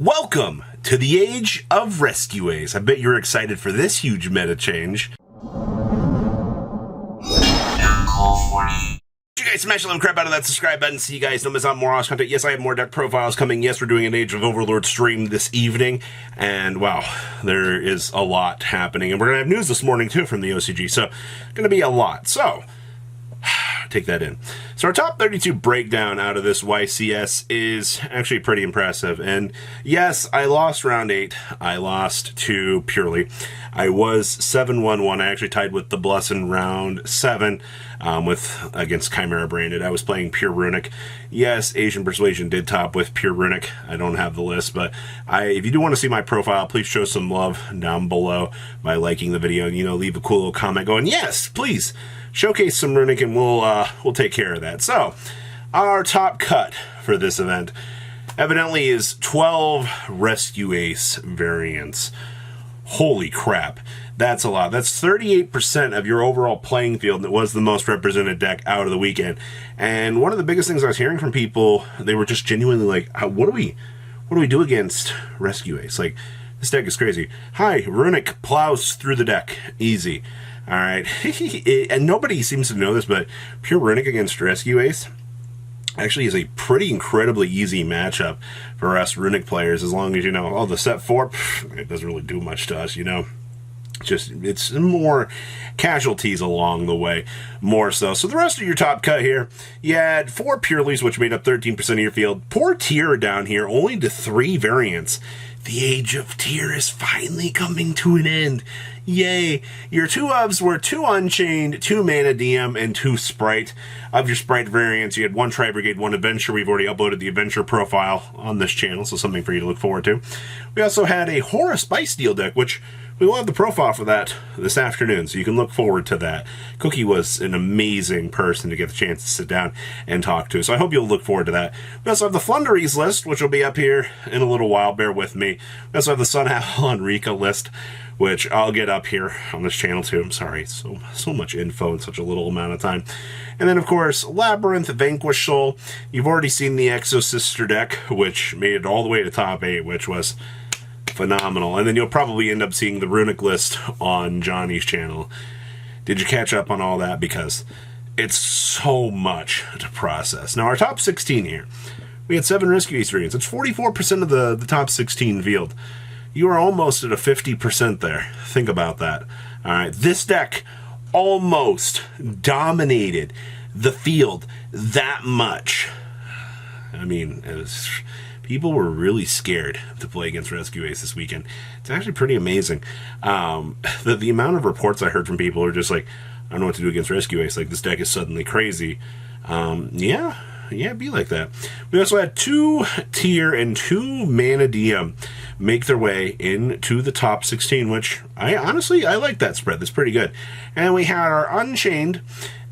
Welcome to the age of Rescue Ace. I bet you're excited for this huge meta change. You guys smash the crap out of that subscribe button so you guys don't miss out on more awesome content. Yes, I have more deck profiles coming. Yes, we're doing an Age of Overlord stream this evening. And wow, there is a lot happening. And we're going to have news this morning too from the OCG. So, going to be a lot. So, take that in. So our top 32 breakdown out of this YCS is actually pretty impressive. And yes, I lost round 8. I lost to Purrely. I was 7-1-1. I actually tied with the Bless in round 7 against Chimera Branded. I was playing Pure Runic. Yes, Asian Persuasion did top with Pure Runic. I don't have the list, but if you do want to see my profile, please show some love down below by liking the video and, leave a cool little comment going, yes, please showcase some Runic and we'll take care of that. So, our top cut for this event evidently is 12 Rescue Ace variants. Holy crap. That's a lot. That's 38% of your overall playing field that was the most represented deck out of the weekend. And one of the biggest things I was hearing from people, they were just genuinely like, what do we do against Rescue Ace? Like, this deck is crazy. Hi, Runic plows through the deck. Easy. All right. And nobody seems to know this, but Pure Runic against Rescue Ace actually is a pretty incredibly easy matchup for us Runic players, as long as the set 4, it doesn't really do much to us, it's more casualties along the way, more so. So the rest of your top cut here, you had 4 Purrelys, which made up 13% of your field. Poor Tier down here, only to 3 variants. The age of Tier is finally coming to an end. Yay. Your 2 ofs were 2 Unchained, 2 Manadium, and 2 Spright. Of your Spright variants, you had 1 Tri-Brigade, 1 Adventure. We've already uploaded the Adventure profile on this channel, so something for you to look forward to. We also had a Horus Spice Steel deck, which we will have the profile for that this afternoon, so you can look forward to that. Cookie was an amazing person to get the chance to sit down and talk to, so I hope you'll look forward to that. We also have the Flunderies list, which will be up here in a little while. Bear with me. We also have the Sun Avalon Rika list, which I'll get up here on this channel too. I'm sorry, so much info in such a little amount of time. And then, of course, Labyrinth, Vanquish Soul. You've already seen the Exo Sister deck, which made it all the way to top 8, which was phenomenal. And then you'll probably end up seeing the Runic list on Johnny's channel. Did you catch up on all that? Because it's so much to process. Now, our top 16 here, we had 7 Rescue Ace variants. It's 44% of the top 16 field. You are almost at a 50% there. Think about that. All right, this deck almost dominated the field that much. I mean, people were really scared to play against Rescue Ace this weekend. It's actually pretty amazing. The amount of reports I heard from people who are just like, I don't know what to do against Rescue Ace. Like, this deck is suddenly crazy. Yeah, it'd be like that. We also had 2 Tier and 2 Manadium make their way into the top 16, which I like that spread. That's pretty good. And we had our Unchained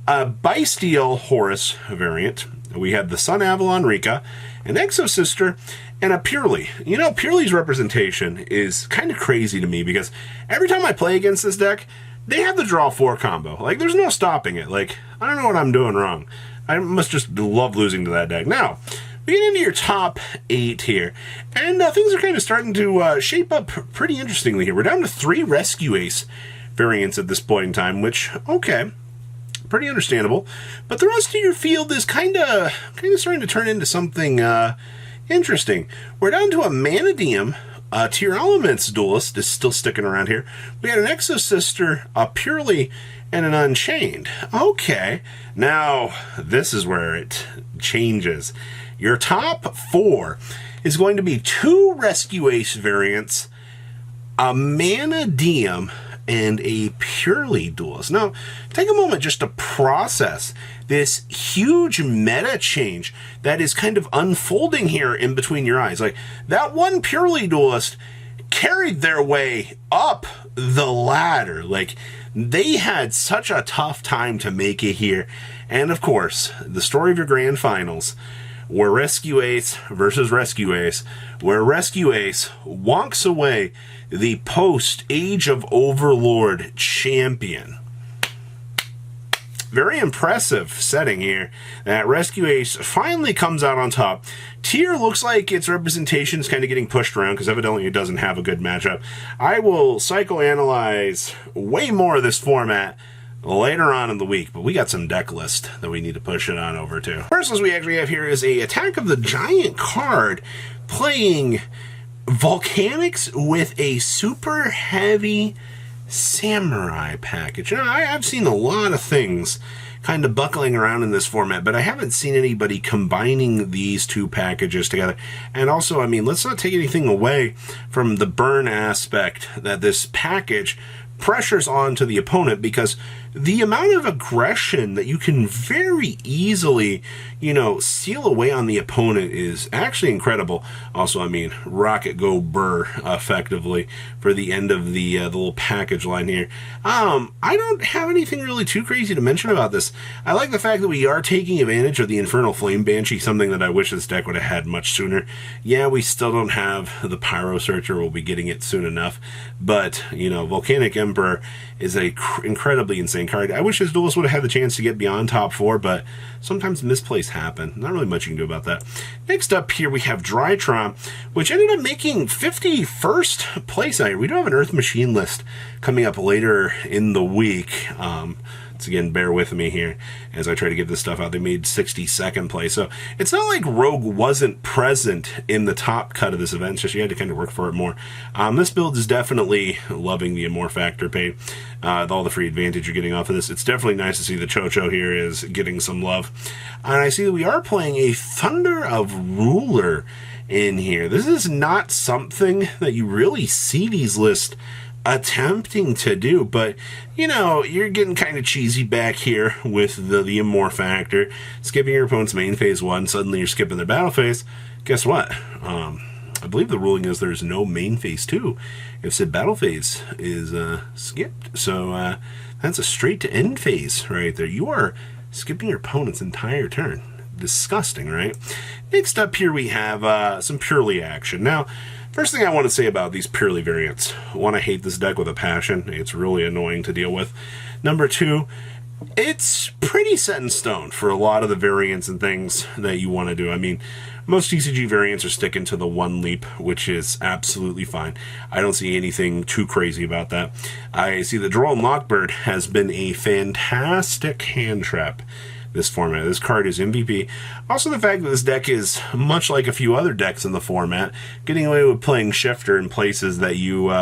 Bisteel Horus variant. We had the Sun Avalon Rika, an Exo Sister, and a Purrely. Purrely's representation is kind of crazy to me because every time I play against this deck, they have the draw 4 combo. Like, there's no stopping it. Like, I don't know what I'm doing wrong. I must just love losing to that deck. Now, we get into your top 8 here, and things are kind of starting to shape up pretty interestingly here. We're down to 3 Rescue Ace variants at this point in time, which, okay, pretty understandable. But the rest of your field is kind of starting to turn into something interesting. We're down to a Manadium. Tier Elements Duelist is still sticking around here. We had an Exo Sister, a Purrely, and an Unchained. Okay, now this is where it changes. Your top 4 is going to be 2 Rescue Ace variants, a Manadium, and a Purrely Duelist. Now, take a moment just to process this huge meta change that is kind of unfolding here in between your eyes. Like, that one Purrely Duelist carried their way up the ladder. Like, they had such a tough time to make it here. And, of course, the story of your grand finals, where Rescue Ace versus Rescue Ace, where Rescue Ace walks away the post-Age of Overlord champion. very impressive setting here. That Rescue Ace finally comes out on top. Tier looks like its representation is kind of getting pushed around because evidently it doesn't have a good matchup. I will psychoanalyze way more of this format later on in the week, but we got some deck list that we need to push it on over to. First list we actually have here is a Attack of the Giant card playing Volcanics with a super heavy Samurai package. You know, I've seen a lot of things kind of buckling around in this format, but I haven't seen anybody combining these two packages together. And also, I mean, let's not take anything away from the burn aspect that this package pressures onto the opponent, because the amount of aggression that you can very easily, you know, seal away on the opponent is actually incredible. Also, I mean, rocket go burr effectively for the end of the little package line here. I don't have anything really too crazy to mention about this. I like the fact that we are taking advantage of the Infernal Flame Banshee, something that I wish this deck would have had much sooner. Yeah, we still don't have the Pyro Searcher. We'll be getting it soon enough. But, you know, Volcanic Emperor is a incredibly insane card. I wish this duelist would have had the chance to get beyond top 4, but sometimes misplays happen. Not really much you can do about that. Next up here we have Drytron, which ended up making 51st place out here. We do have an Earth Machine list coming up later in the week. Once again, bear with me here as I try to get this stuff out. They made 62nd place. So it's not like Rogue wasn't present in the top cut of this event. It's just you had to kind of work for it more. This build is definitely loving the Amor Factor paid. All the free advantage you're getting off of this. It's definitely nice to see the Cho-Cho here is getting some love. And I see that we are playing a Thunder of Ruler in here. This is not something that you really see these lists attempting to do, but you know, you're getting kind of cheesy back here with the Amor Factor, skipping your opponent's main phase 1, suddenly you're skipping their battle phase. Guess what? I believe the ruling is there's no main phase 2 if said battle phase is skipped, so that's a straight to end phase right there. You are skipping your opponent's entire turn. Disgusting, right? Next up here we have some Purrely action. Now, first thing I want to say about these Purrely variants, one, I hate this deck with a passion. It's really annoying to deal with. Number 2, it's pretty set in stone for a lot of the variants and things that you want to do. I mean, most TCG variants are sticking to the 1 leap, which is absolutely fine. I don't see anything too crazy about that. I see that Droll and Lockbird has been a fantastic hand trap this format. This card is MVP. Also, the fact that this deck is much like a few other decks in the format, getting away with playing Shifter in places that you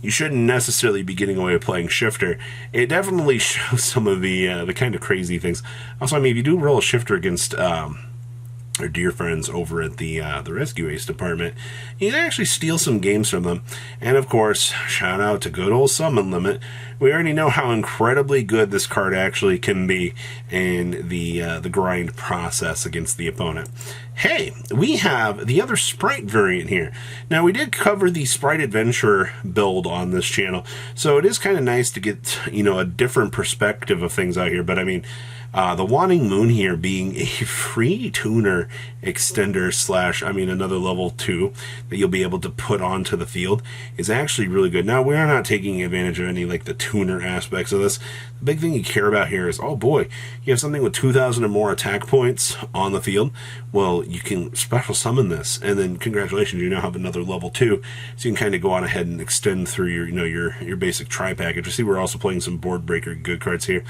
shouldn't necessarily be getting away with playing Shifter. It definitely shows some of the kind of crazy things. Also, I mean, if you do roll a Shifter against our dear friends over at the Rescue Ace department, you can actually steal some games from them. And of course, shout out to good old Summon Limit. We already know how incredibly good this card actually can be in the grind process against the opponent. Hey, we have the other Spright variant here. Now, we did cover the Spright Adventure build on this channel, so it is kind of nice to get, you know, a different perspective of things out here. But I mean, the Wanting Moon here being a free tuner extender slash, I mean, another level 2 that you'll be able to put onto the field is actually really good. Now, we are not taking advantage of any, like, the tuner aspects of this. The big thing you care about here is, oh boy, you have something with 2,000 or more attack points on the field. Well, you can special summon this, and then congratulations, you now have another level 2, so you can kind of go on ahead and extend through your, you know, your basic tri package. You see, we're also playing some board breaker good cards here.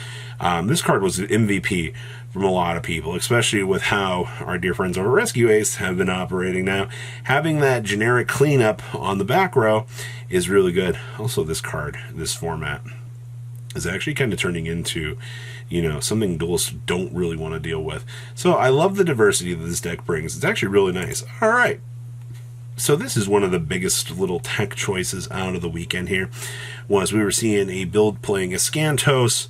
This card was an MVP from a lot of people, especially with how our dear friends over Rescue Ace have been operating now. Having that generic cleanup on the back row is really good. Also, this card, this format, is actually kind of turning into, you know, something duelists don't really want to deal with. So I love the diversity that this deck brings. It's actually really nice. All right. So this is one of the biggest little tech choices out of the weekend here, was we were seeing a build playing a Scantos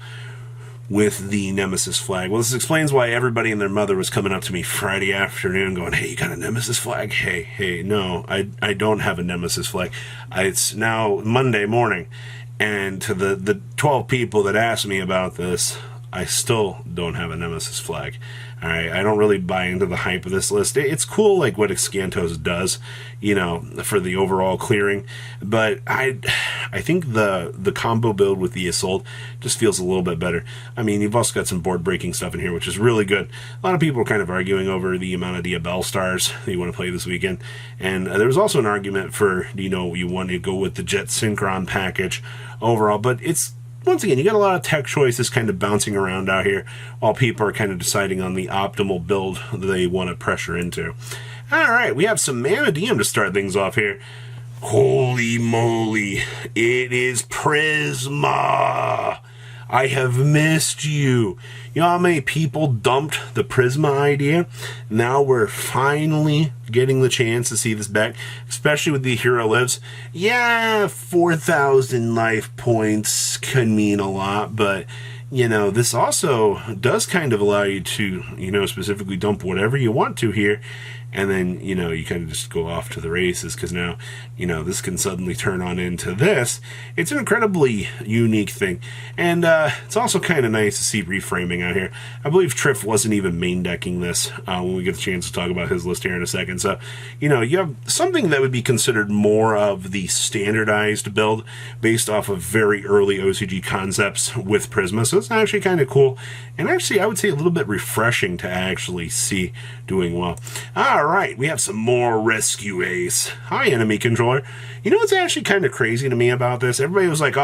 with the Nemesis flag. Well, this explains why everybody and their mother was coming up to me Friday afternoon going, hey, you got a Nemesis flag? Hey, no, I don't have a Nemesis flag. It's now Monday morning, and to the 12 people that asked me about this, I still don't have a Nemesis flag. All right, I don't really buy into the hype of this list. It's cool, like what Excantos does, for the overall clearing, but I think the combo build with the Assault just feels a little bit better. I mean, you've also got some board breaking stuff in here, which is really good. A lot of people are kind of arguing over the amount of Diabell stars that you want to play this weekend, and there was also an argument for, you want to go with the Jet Synchron package overall, but it's, once again, you got a lot of tech choices kind of bouncing around out here while people are kind of deciding on the optimal build that they want to pressure into. All right, we have some Manadium to start things off here. Holy moly, it is Prisma. I have missed you. You know how many people dumped the Prisma idea? Now we're finally getting the chance to see this back, especially with the Hero Lives. Yeah, 4,000 life points can mean a lot, but, this also does kind of allow you to, specifically dump whatever you want to here. And then, you kind of just go off to the races, because now, this can suddenly turn on into this. It's an incredibly unique thing. And it's also kind of nice to see reframing out here. I believe Triff wasn't even main decking this when we get the chance to talk about his list here in a second. So, you have something that would be considered more of the standardized build based off of very early OCG concepts with Prisma. So it's actually kind of cool. And actually, I would say a little bit refreshing to actually see doing well. All right, we have some more Rescue Ace. Hi, Enemy Controller. You know what's actually kind of crazy to me about this? Everybody was like,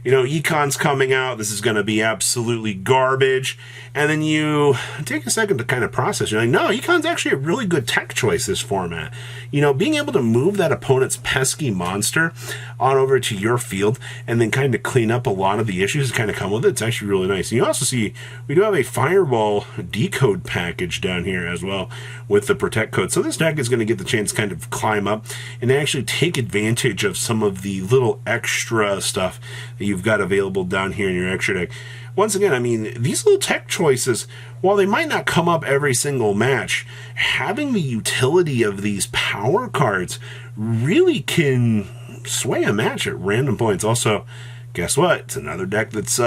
Econ's coming out. This is going to be absolutely garbage. And then you take a second to kind of process. You're like, no, Econ's actually a really good tech choice this format. Being able to move that opponent's pesky monster on over to your field and then kind of clean up a lot of the issues that kind of come with it, it's actually really nice. And you also see we do have a Fireball decode package down here as well with the Protect code. So this deck is going to get the chance to kind of climb up and actually take advantage of some of the little extra stuff that you've got available down here in your extra deck. Once again, I mean, these little tech choices, while they might not come up every single match, having the utility of these power cards really can sway a match at random points. Also, guess what? It's another deck that's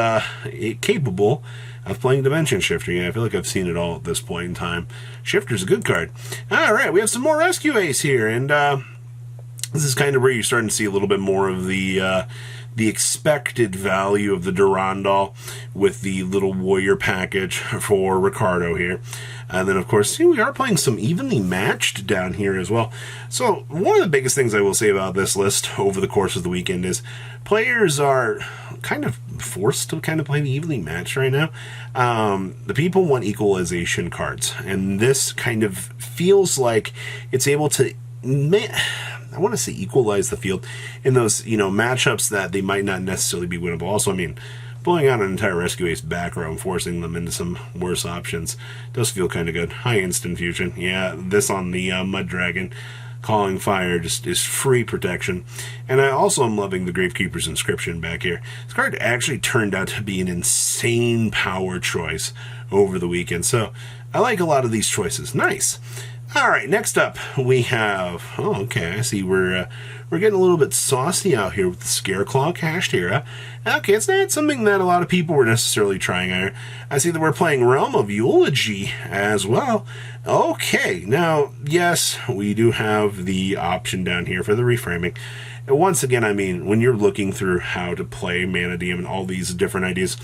capable of playing Dimension Shifter. Yeah, I feel like I've seen it all at this point in time. Shifter's a good card. All right, we have some more Rescue Ace here, and this is kind of where you're starting to see a little bit more of the expected value of the Durandal with the little warrior package for Ricardo here. And then, of course, we are playing some evenly matched down here as well. So one of the biggest things I will say about this list over the course of the weekend is players are kind of forced to kind of play the evenly matched right now. The people want equalization cards, and this kind of feels like it's able to I want to say equalize the field in those, matchups that they might not necessarily be winnable. Also, I mean, pulling out an entire Rescue Ace back row and forcing them into some worse options does feel kind of good. High Instant Fusion. Yeah, this on the Mud Dragon. Calling Fire just is free protection. And I also am loving the Gravekeeper's Inscription back here. This card actually turned out to be an insane power choice over the weekend. So I like a lot of these choices. Nice. All right, next up we have, I see we're getting a little bit saucy out here with the Scareclaw cached here. Okay, it's not something that a lot of people were necessarily trying here. I see that we're playing Realm of Eulogy as well. Okay, now, yes, we do have the option down here for the reframing. And once again, I mean, when you're looking through how to play Manadium and all these different ideas,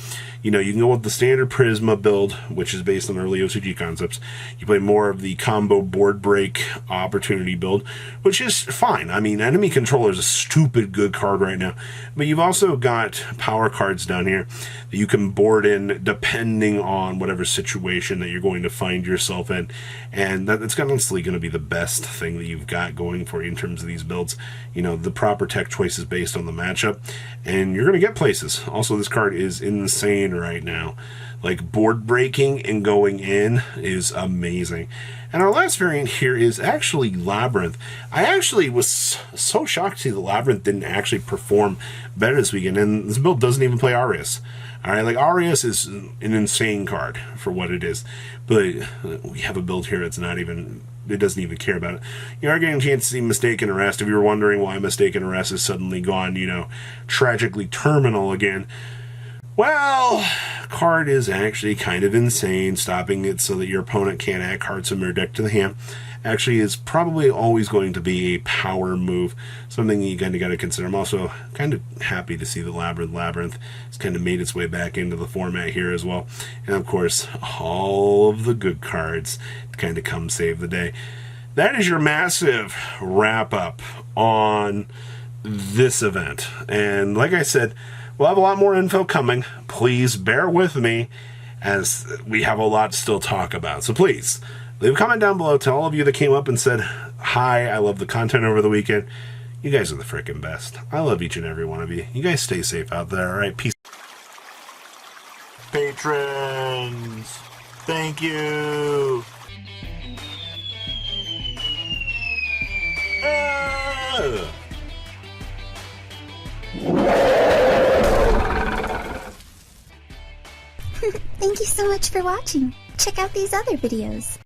you can go with the standard Prisma build, which is based on early OCG concepts. You play more of the combo board break opportunity build, which is fine. I mean, Enemy Controller is a stupid good card right now. But you've also got power cards down here that you can board in depending on whatever situation that you're going to find yourself in. And that's honestly going to be the best thing that you've got going for you in terms of these builds. The proper tech choices based on the matchup, and you're going to get places. Also, this card is insane right now. Like, board breaking and going in is amazing. And our last variant here is actually Labyrinth. I actually was so shocked to see the Labyrinth didn't actually perform better this weekend, and this build doesn't even play Arius. All right, like, Arius is an insane card for what it is, but we have a build here that's not even, it doesn't even care about it. You are getting a chance to see Mistaken Arrest. If you were wondering why Mistaken Arrest is suddenly gone, tragically terminal again, Well, card is actually kind of insane. Stopping it so that your opponent can't add cards from their deck to the hand actually is probably always going to be a power move, something you kind of got to consider. I'm also kind of happy to see the Labyrinth has kind of made its way back into the format here as well. And of course, all of the good cards to kind of come save the day. That is your massive wrap-up on this event. And like I said, we'll have a lot more info coming. Please bear with me as we have a lot to still talk about. So please, leave a comment down below. Tell all of you that came up and said, hi, I love the content over the weekend. You guys are the freaking best. I love each and every one of you. You guys stay safe out there, all right? Peace. Patrons, thank you. Thank you so much for watching. Check out these other videos.